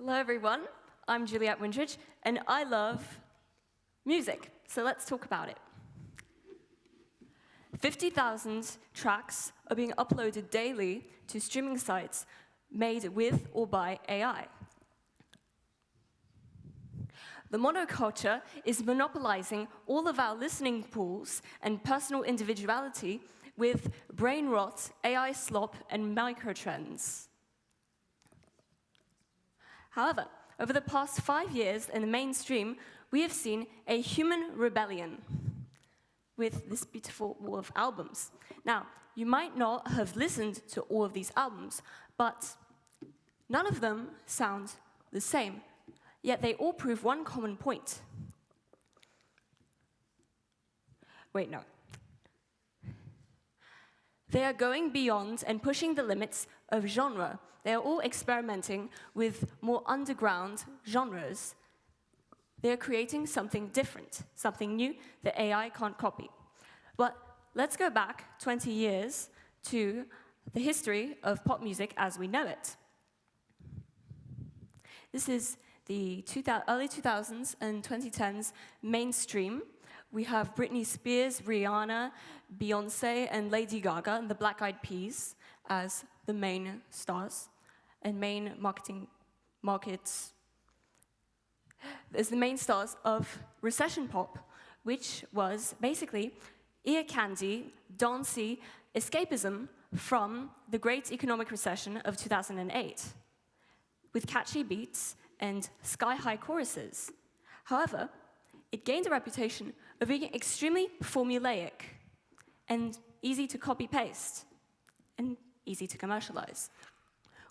Hello everyone, I'm Juliette Windridge, and I love music, so let's talk about it. 50,000 tracks are being uploaded daily to streaming sites made with or by AI. The monoculture is monopolizing all of our listening pools and personal individuality with brain rot, AI slop, and microtrends. However, over the past 5 years in the mainstream, we have seen a human rebellion with this beautiful wall of albums. Now, you might not have listened to all of these albums, but none of them sound the same, yet they all prove one common point. Wait, no. They are going beyond and pushing the limits of genre. They are all experimenting with more underground genres. They are creating something different, something new that AI can't copy. But let's go back 20 years to the history of pop music as we know it. This is the early 2000s and 2010s mainstream. We have Britney Spears, Rihanna, Beyoncé, and Lady Gaga, and the Black Eyed Peas as the main stars and main markets as the main stars of recession pop, which was basically ear candy, dancey escapism from the great economic recession of 2008, with catchy beats and sky-high choruses. However, it gained a reputation of being extremely formulaic and easy to copy-paste and easy to commercialize.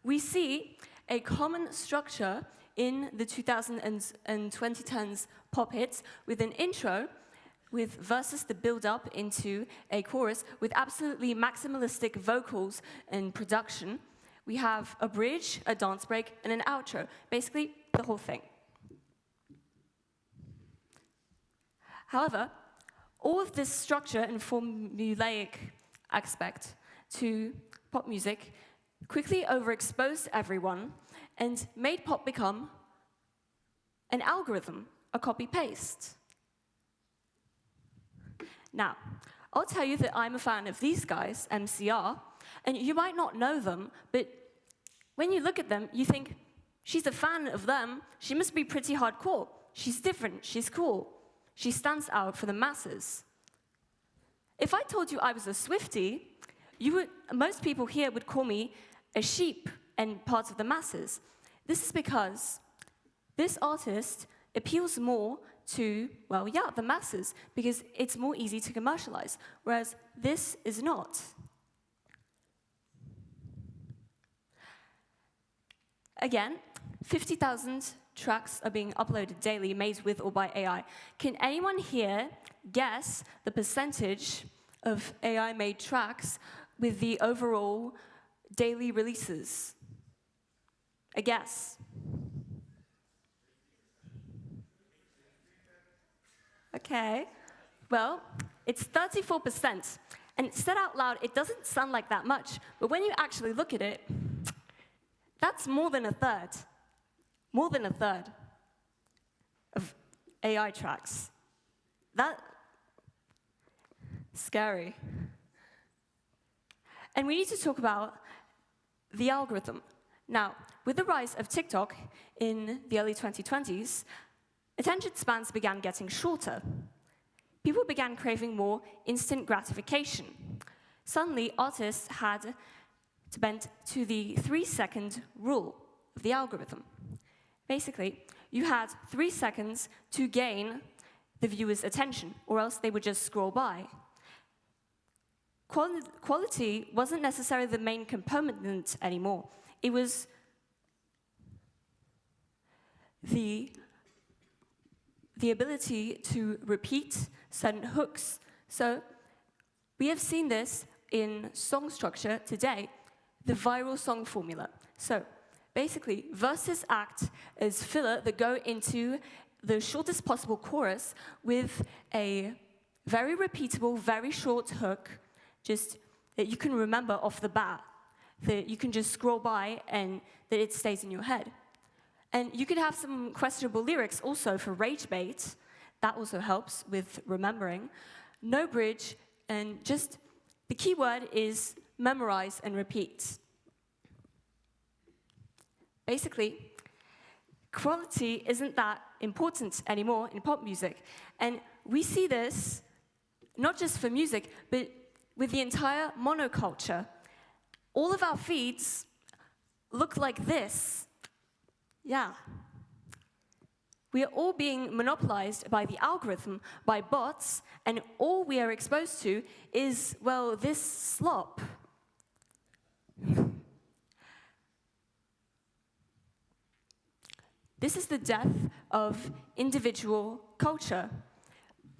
We see a common structure in the 2000s and 2010s pop hits with an intro with verses that build up into a chorus with absolutely maximalistic vocals and production. We have a bridge, a dance break, and an outro, basically the whole thing. However, all of this structure and formulaic aspect to pop music quickly overexposed everyone and made pop become an algorithm, a copy-paste. Now, I'll tell you that I'm a fan of these guys, MCR, and you might not know them, but when you look at them, you think, she's a fan of them, she must be pretty hardcore. She's different, she's cool. She stands out for the masses. If I told you I was a Swiftie, most people here would call me a sheep and part of the masses. This is because this artist appeals more to, well, yeah, the masses, because it's more easy to commercialize, whereas this is not. Again, 50,000 tracks are being uploaded daily, made with or by AI. Can anyone here guess the percentage of AI-made tracks with the overall daily releases? A guess. Okay, well, it's 34%. And said out loud, it doesn't sound like that much, but when you actually look at it, that's more than a third. More than a third of AI tracks. That's scary. And we need to talk about the algorithm. Now, with the rise of TikTok in the early 2020s, attention spans began getting shorter. People began craving more instant gratification. Suddenly, artists had to bend to the 3-second rule of the algorithm. Basically, you had 3 seconds to gain the viewer's attention, or else they would just scroll by. Quality wasn't necessarily the main component anymore. It was the ability to repeat certain hooks. So we have seen this in song structure today, the viral song formula. So basically, verses act as filler that go into the shortest possible chorus with a very repeatable, very short hook, just that you can remember off the bat, that you can just scroll by and that it stays in your head. And you could have some questionable lyrics also for rage bait. That also helps with remembering. No bridge, and just the key word is memorize and repeat. Basically, quality isn't that important anymore in pop music. And we see this not just for music, but with the entire monoculture. All of our feeds look like this. Yeah. We are all being monopolized by the algorithm, by bots, and all we are exposed to is, well, this slop. This is the death of individual culture.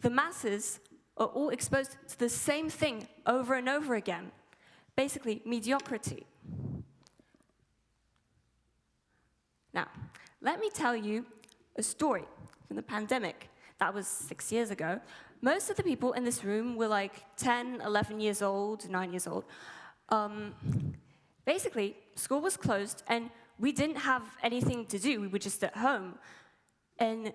The masses are all exposed to the same thing over and over again. Basically, mediocrity. Now, let me tell you a story from the pandemic. That was 6 years ago. Most of the people in this room were like 10, 11 years old, 9 years old. Basically, school was closed, and we didn't have anything to do. We were just at home. And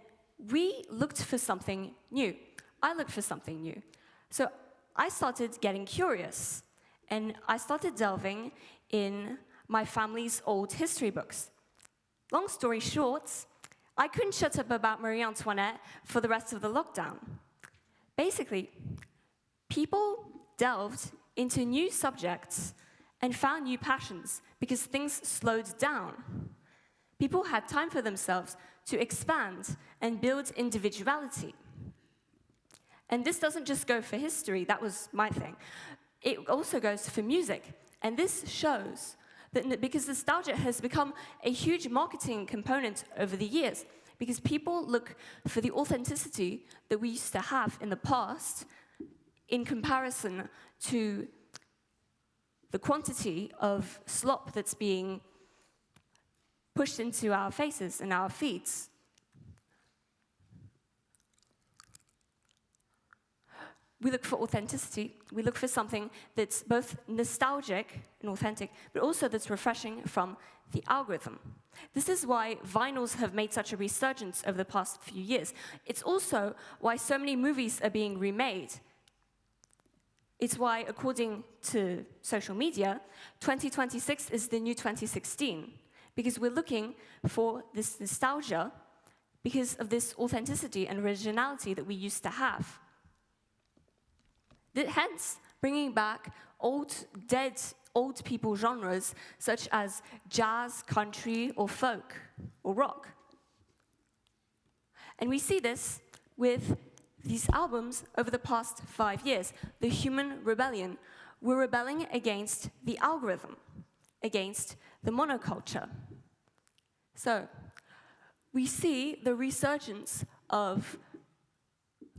we looked for something new. I looked for something new. So I started getting curious, and I started delving in my family's old history books. Long story short, I couldn't shut up about Marie Antoinette for the rest of the lockdown. Basically, people delved into new subjects and found new passions because things slowed down. People had time for themselves to expand and build individuality. And this doesn't just go for history, that was my thing. It also goes for music. And this shows that because nostalgia has become a huge marketing component over the years, because people look for the authenticity that we used to have in the past in comparison to the quantity of slop that's being pushed into our faces and our feeds. We look for authenticity. We look for something that's both nostalgic and authentic, but also that's refreshing from the algorithm. This is why vinyls have made such a resurgence over the past few years. It's also why so many movies are being remade. It's why, according to social media, 2026 is the new 2016, because we're looking for this nostalgia because of this authenticity and originality that we used to have. Hence, bringing back dead old people genres such as jazz, country, or folk, or rock. And we see this with these albums over the past 5 years. The Human Rebellion. We're rebelling against the algorithm, against the monoculture. So, we see the resurgence of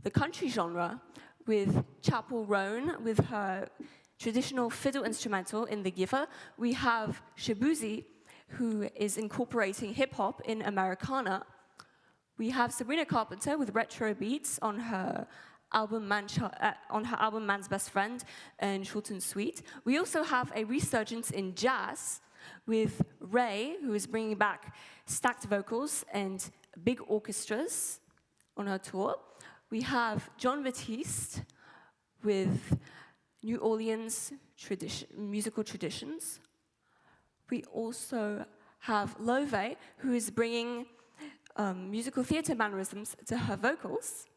the country genre with Chapel Roan, with her traditional fiddle instrumental in The Giver. We have Shabuzi, who is incorporating hip-hop in Americana. We have Sabrina Carpenter with retro beats on her album Man's Best Friend and Short and Sweet. We also have a resurgence in jazz with Ray, who is bringing back stacked vocals and big orchestras on her tour. We have John Batiste with New Orleans musical traditions. We also have Love, who is bringing musical theatre mannerisms to her vocals.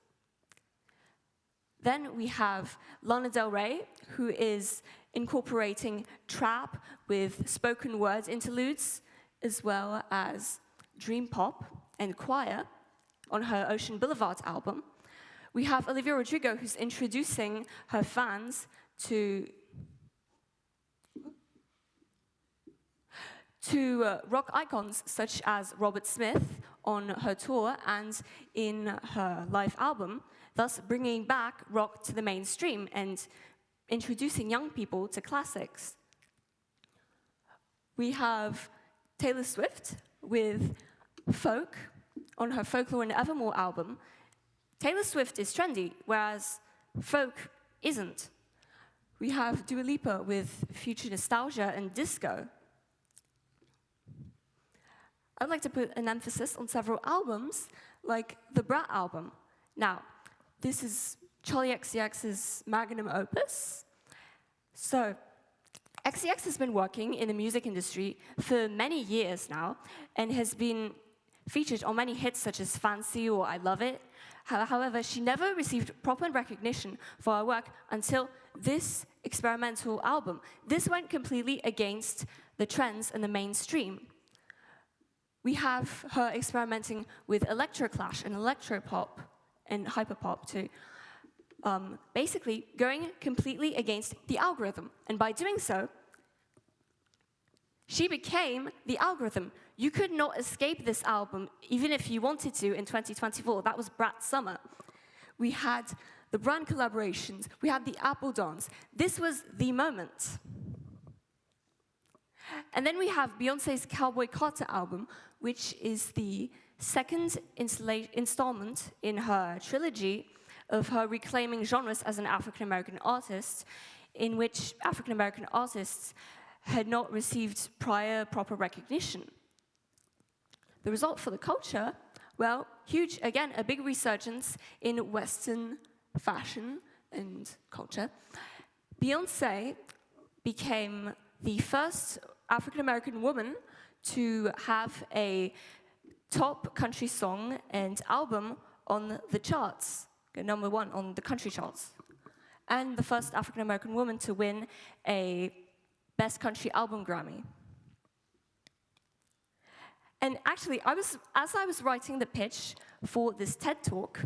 Then we have Lana Del Rey, who is incorporating trap with spoken word interludes, as well as dream pop and choir on her Ocean Boulevard album. We have Olivia Rodrigo, who's introducing her fans to rock icons such as Robert Smith on her tour and in her live album, thus bringing back rock to the mainstream and introducing young people to classics. We have Taylor Swift with folk on her Folklore and Evermore album. Taylor Swift is trendy, whereas folk isn't. We have Dua Lipa with future nostalgia and disco. I'd like to put an emphasis on several albums, like the Brat album. Now, this is Charli XCX's magnum opus. So, XCX has been working in the music industry for many years now, and has been featured on many hits such as Fancy or I Love It. However, she never received proper recognition for her work until this experimental album. This went completely against the trends and the mainstream. We have her experimenting with electroclash and electropop and hyperpop too. Basically going completely against the algorithm. And by doing so, she became the algorithm. You could not escape this album, even if you wanted to, in 2024. That was Brat Summer. We had the brand collaborations. We had the Apple dance. This was the moment. And then we have Beyoncé's Cowboy Carter album, which is the second installment in her trilogy of her reclaiming genres as an African-American artist, in which African-American artists had not received prior proper recognition. The result for the culture, well, huge, again, a big resurgence in Western fashion and culture. Beyoncé became the first African-American woman to have a top country song and album on the charts, #1 on the country charts, and the first African-American woman to win a Best Country Album Grammy. And actually, as I was writing the pitch for this TED Talk,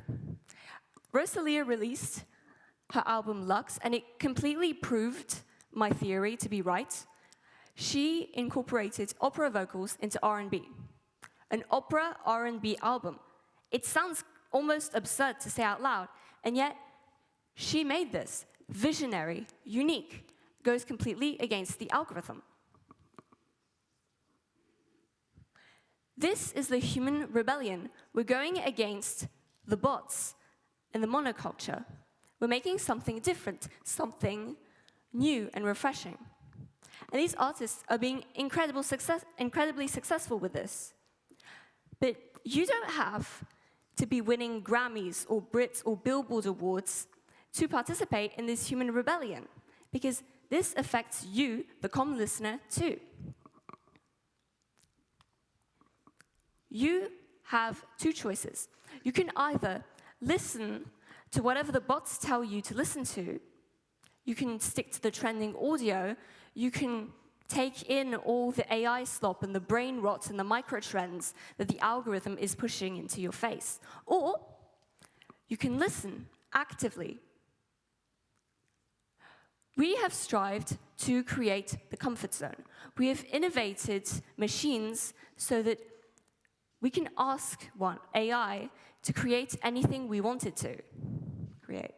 Rosalia released her album Lux, and it completely proved my theory to be right. She incorporated opera vocals into R&B. An opera R&B album. It sounds almost absurd to say out loud, and yet she made this visionary, unique, goes completely against the algorithm. This is the human rebellion. We're going against the bots and the monoculture. We're making something different, something new and refreshing. And these artists are being incredibly successful with this. But you don't have to be winning Grammys or Brits or Billboard awards to participate in this human rebellion, because this affects you, the common listener, too. You have two choices. You can either listen to whatever the bots tell you to listen to. You can stick to the trending audio. You can take in all the AI slop and the brain rot and the micro-trends that the algorithm is pushing into your face. Or you can listen actively. We have strived to create the comfort zone. We have innovated machines so that we can ask AI to create anything we wanted to create.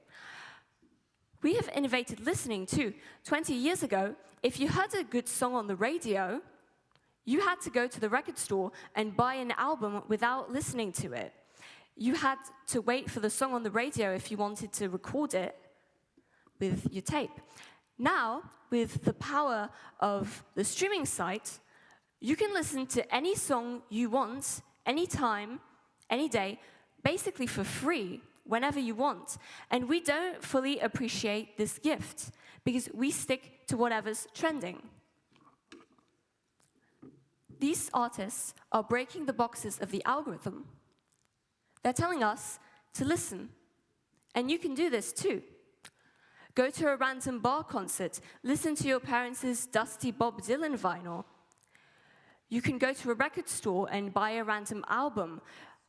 We have innovated listening too. 20 years ago, if you heard a good song on the radio, you had to go to the record store and buy an album without listening to it. You had to wait for the song on the radio if you wanted to record it with your tape. Now, with the power of the streaming site, you can listen to any song you want, anytime, any day, basically for free, whenever you want. And we don't fully appreciate this gift because we stick to whatever's trending. These artists are breaking the boxes of the algorithm. They're telling us to listen. And you can do this too. Go to a random bar concert, listen to your parents' dusty Bob Dylan vinyl. You can go to a record store and buy a random album.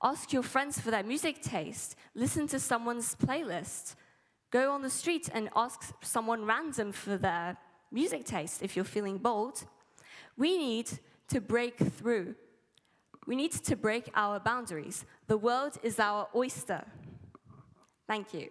Ask your friends for their music taste. Listen to someone's playlist. Go on the street and ask someone random for their music taste if you're feeling bold. We need to break through. We need to break our boundaries. The world is our oyster. Thank you.